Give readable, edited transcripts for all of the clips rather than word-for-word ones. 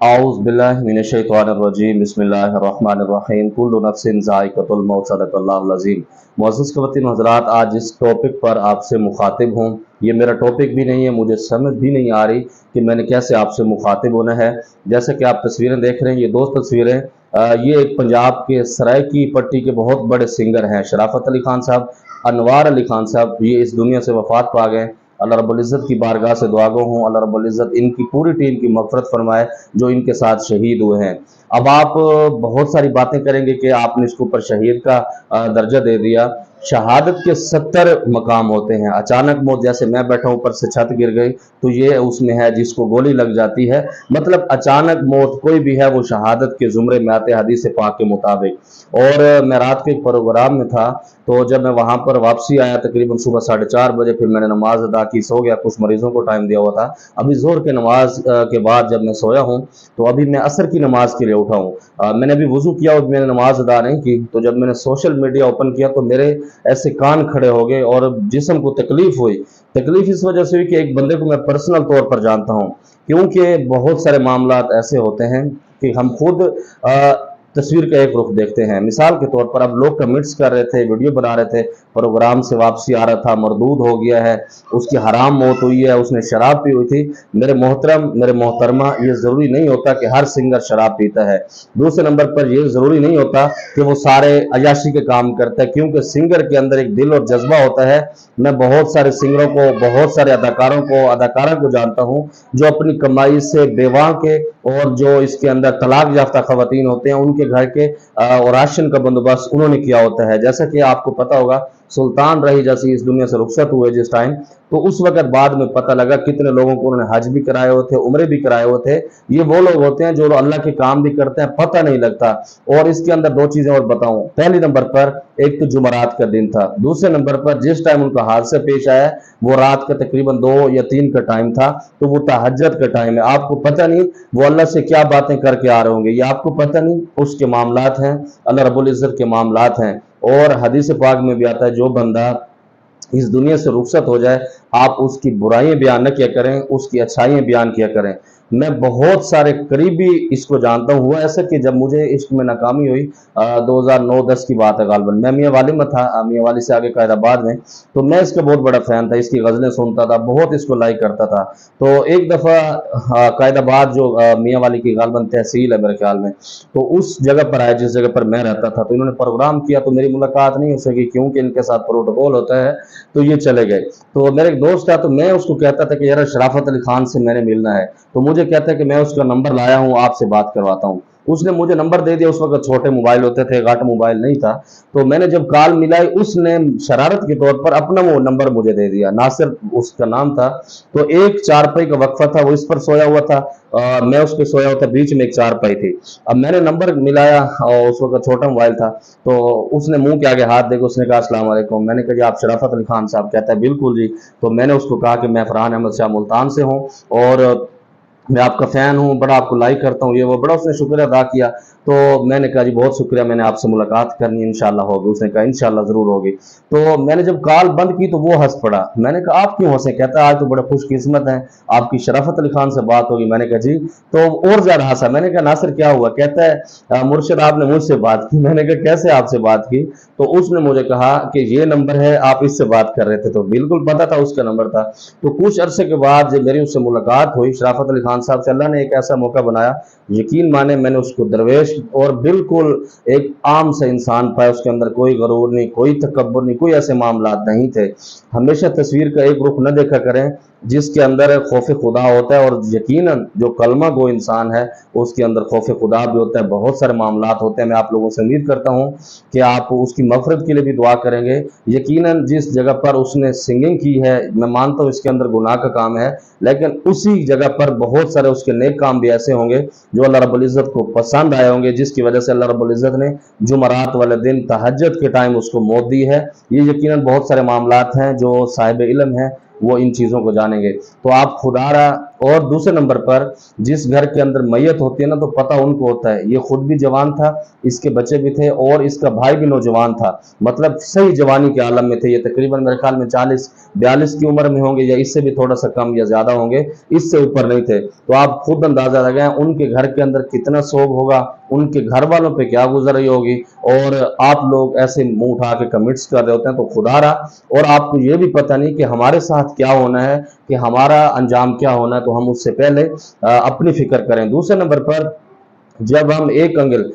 आऊज़ बिल्लाहि मिनश शैतानिर रजीम बिस्मिल्लाहिर रहमानिर रहीम कुल्लु नफ्सिन ज़ाइक़तुल मौत सदक़ल्लाहुल अज़ीम। मुअज़्ज़ज़ ख़वातीन व हज़रात, आज जिस टॉपिक पर आपसे मुखातिब हूँ, ये मेरा टॉपिक भी नहीं है, मुझे समझ भी नहीं आ रही कि मैंने कैसे आपसे मुखातिब होना है। जैसे कि आप तस्वीरें देख रहे हैं, ये दो तस्वीरें, ये एक पंजाब के सरायकी पट्टी के बहुत बड़े सिंगर हैं शराफत अली खान साहब, अनवार अली खान साहब। ये इस दुनिया से वफ़ात पा गए। अल्लाह रब्बुल इज़्ज़त की बारगाह से दुआ गो हूँ, अल्लाह रब्बुल इज़्ज़त इनकी पूरी टीम की मग़फ़िरत फरमाए जो इनके साथ शहीद हुए हैं। अब आप बहुत सारी बातें करेंगे कि आपने इसके ऊपर शहीद का दर्जा दे दिया। शहादत के 70 मकाम होते हैं। अचानक मौत, जैसे मैं बैठा ऊपर से छत गिर गई तो ये उसमें है जिसको गोली लग जाती है, मतलब अचानक मौत कोई भी है वो शहादत के ज़ुमरे में आते हदीस पाक के मुताबिक। और मैं रात के एक प्रोग्राम में था, तो जब मैं वहाँ पर वापसी आया तकरीबन सुबह 4:30 बजे, फिर मैंने नमाज अदा की, सो गया। कुछ मरीज़ों को टाइम दिया हुआ था। अभी ज़ोहर के नमाज के बाद जब मैं सोया हूँ तो अभी मैं असर की नमाज के लिए उठा हूँ। मैंने अभी वज़ू किया और मैंने नमाज अदा नहीं की, तो जब मैंने सोशल मीडिया ओपन किया तो मेरे ऐसे कान खड़े हो गए और जिस्म को तकलीफ़ हुई। तकलीफ़ इस वजह से हुई कि एक बंदे को मैं पर्सनल तौर पर जानता हूँ, क्योंकि बहुत सारे मामलात ऐसे होते हैं कि हम खुद तस्वीर का एक रुख देखते हैं। मिसाल के तौर पर अब लोग कमेंट्स कर रहे थे, वीडियो बना रहे थे, प्रोग्राम से वापसी आ रहा था, मरदूद हो गया है, उसकी हराम मौत हुई है, उसने शराब पी हुई थी। मेरे मोहतरम, मेरे मोहतरमा, ये ज़रूरी नहीं होता कि हर सिंगर शराब पीता है। दूसरे नंबर पर ये ज़रूरी नहीं होता कि वो सारे अयाशी के काम करता है, क्योंकि सिंगर के अंदर एक दिल और जज्बा होता है। मैं बहुत सारे सिंगरों को, बहुत सारे अदाकारों को, अदाकारा को जानता हूँ जो अपनी कमाई से बेवा के, और जो इसके अंदर तलाक याफ्ता खवातीन होते हैं उनके घर के और राशन का बंदोबस्त उन्होंने किया होता है। जैसा कि आपको पता होगा, सुल्तान रही जैसी इस दुनिया से रुखसत हुए जिस टाइम, तो उस वक्त बाद में पता लगा कितने लोगों को उन्होंने हज भी कराए हुए थे, उम्रे भी कराए हुए थे। ये वो लोग होते हैं जो अल्लाह के काम भी करते हैं, पता नहीं लगता। और इसके अंदर दो चीजें और बताऊं। पहली नंबर पर एक तो जुमरात का दिन था, दूसरे नंबर पर जिस टाइम उनका हादसा पेश आया वो रात का तकरीबन 2 या 3 का टाइम था, तो वो तहज्जुद का टाइम है। आपको पता नहीं वो अल्लाह से क्या बातें करके आ रहे होंगे, ये आपको पता नहीं। उसके मामलात हैं, अल्लाह रब्बुल इज़्ज़त के मामलात हैं। और हदीस पाक में भी आता है, जो बंदा इस दुनिया से रुखसत हो जाए, आप उसकी बुराइयां बयान न किया करें, उसकी अच्छाइयां बयान किया करें। मैं बहुत सारे करीबी इसको जानता हूँ। हुआ ऐसा कि जब मुझे इश्क में नाकामी हुई, 2009-10 की बात है गालबन, मैं मियाँ वाली में था, मियाँ वाली से आगे कायदाबाद में, तो मैं इसका बहुत बड़ा फ़ैन था, इसकी गज़लें सुनता था, बहुत इसको लाइक करता था। तो एक दफ़ा कायदाबाद जो मियाँ वाली की गालबन तहसील है मेरे ख्याल में, तो उस जगह पर आया जिस जगह पर मैं रहता था, तो इन्होंने प्रोग्राम किया, तो मेरी मुलाकात नहीं हो सकी क्योंकि इनके साथ प्रोटोकॉल होता है, तो ये चले गए। तो मेरे एक दोस्त था, तो मैं उसको कहता था कि यार शराफत अली खान से मैंने मिलना है, तो मुझे कहता है कि मैं उसका नंबर लाया हूँ, आपसे बात करवाता हूँ। उसने मुझे नंबर दे दिया। उस वक्त छोटे मोबाइल होते थे, गाट मोबाइल नहीं था। तो मैंने जब कॉल मिलाई, उसने शरारत के तौर पर अपना वो नंबर मुझे दे दिया, नासिर उसका नाम था। तो एक चारपाई का वक्फा था, वो इस पर सोया हुआ था, मैं उस पर सोया हुआ था, बीच में एक चारपाई थी। अब मैंने नंबर मिलाया और उस वक्त छोटा मोबाइल था, तो उसने मुंह के आगे हाथ देकर उसने कहा अस्सलाम वालेकुम। मैंने कहा जी आप शराफत अली खान साहब? कहता है बिल्कुल जी। तो मैंने उसको कहा कि मैं फरहान अहमद शाह मुल्तान से हूँ और मैं आपका फ़ैन हूँ, बड़ा आपको लाइक करता हूँ, ये वो। बड़ा उसने शुक्रिया अदा किया। तो मैंने कहा जी बहुत शुक्रिया, मैंने आपसे मुलाकात करनी है, इंशाल्लाह होगी। उसने कहा इंशाल्लाह ज़रूर होगी। तो मैंने जब कॉल बंद की तो वो हंस पड़ा। मैंने कहा आप क्यों हंसे? कहता है आज तो बड़ा खुशकिस्मत है, आपकी शराफत अली खान से बात होगी। मैंने कहा जी। तो और ज़्यादा हंसा। मैंने कहा नासिर क्या हुआ? कहता है मुर्शिद आपने मुझसे बात की। मैंने कहा कैसे आपसे बात की? तो उसने मुझे कहा कि ये नंबर है, आप इससे बात कर रहे थे। तो बिल्कुल पता था उसका नंबर था। तो कुछ अरसे के बाद जब मेरी उससे मुलाकात हुई, शराफत अली खान साहब से, अल्लाह ने एक ऐसा मौका बनाया, यकीन माने मैंने उसको दरवेश और बिल्कुल एक आम सा इंसान पाया। उसके अंदर कोई गरूर नहीं, कोई तकब्बुर नहीं, कोई ऐसे मामलात नहीं थे। हमेशा तस्वीर का एक रुख न देखा करें जिसके अंदर खौफ खुदा होता है, और यकीनन जो कलमा गो इंसान है उसके अंदर खौफ खुदा भी होता है। बहुत सारे मामलात होते हैं। मैं आप लोगों से उम्मीद करता हूँ कि आप उसकी मग़फ़िरत के लिए भी दुआ करेंगे। यकीनन जिस जगह पर उसने सिंगिंग की है, मैं मानता हूँ इसके अंदर गुनाह का काम है, लेकिन उसी जगह पर बहुत सारे उसके नेक काम भी ऐसे होंगे जो अल्लाह रब्बुल इज़्ज़त को पसंद आए होंगे, जिसकी वजह से अल्लाह रब्बुल इज़्ज़त ने जुमरात वाले दिन तहज्जुद के टाइम उसको मौत दी है। ये यकीनन बहुत सारे मामलात हैं जो साहिब इल्म हैं वो इन चीज़ों को जानेंगे। तो आप खुदारा, और दूसरे नंबर पर जिस घर के अंदर मैयत होती है ना, तो पता उनको होता है। ये खुद भी जवान था, इसके बच्चे भी थे, और इसका भाई भी नौजवान था, मतलब सही जवानी के आलम में थे। ये तकरीबन मेरे ख्याल में 40-42 की उम्र में होंगे, या इससे भी थोड़ा सा कम या ज़्यादा होंगे, इससे ऊपर नहीं थे। तो आप खुद अंदाज़ा लगाएं उनके घर के अंदर कितना सोग होगा, उनके घर वालों पे क्या गुजर रही होगी, और आप लोग ऐसे मुंह उठा के कमिट्स कर रहे होते हैं। तो खुदारा, और आपको ये भी पता नहीं कि हमारे साथ क्या होना है, कि हमारा अंजाम क्या होना है, तो हम उससे पहले अपनी फिक्र करें। दूसरे नंबर पर जब हम एक अंगल,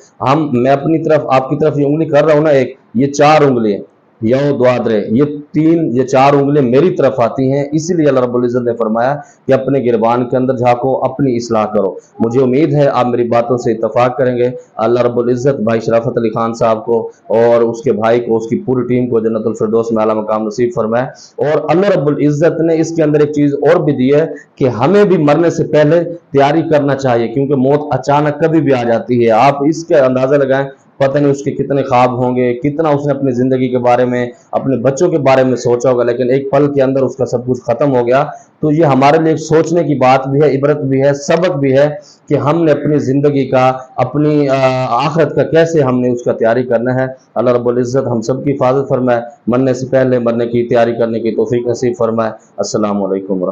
मैं अपनी तरफ आपकी तरफ ये उंगली कर रहा हूं ना, एक ये 4 उंगलियां, यो द्वादरे, ये 4 उंगलियां मेरी तरफ आती हैं। इसीलिए अल्लाह रब्बुल इज्जत ने फरमाया कि अपने गिरबान के अंदर झांको, अपनी इस्लाह करो। मुझे उम्मीद है आप मेरी बातों से इत्तफाक करेंगे। अल्लाह रब्बुल इज्जत भाई शराफत अली खान साहब को और उसके भाई को, उसकी पूरी टीम को जन्नतुल फिरदौस में आला मकाम नसीब फरमाए। और अल्लाह रब्बुल इज्जत ने इसके अंदर एक चीज़ और भी दी है कि हमें भी मरने से पहले तैयारी करना चाहिए, क्योंकि मौत अचानक कभी भी आ जाती है। आप इसके अंदाज़ा लगाएं, पता नहीं उसके कितने ख्वाब होंगे, कितना उसने अपनी ज़िंदगी के बारे में, अपने बच्चों के बारे में सोचा होगा, लेकिन एक पल के अंदर उसका सब कुछ ख़त्म हो गया। तो ये हमारे लिए सोचने की बात भी है, इबरत भी है, सबक भी है कि हमने अपनी ज़िंदगी का, अपनी आखिरत का कैसे हमने उसका तैयारी करना है। अल्लाह रब्बुल इज़्ज़त हम सब की हिफाजत फरमाए, मरने से पहले मरने की तैयारी करने की तौफीक नसीब फरमाए। अस्सलामु अलैकुम।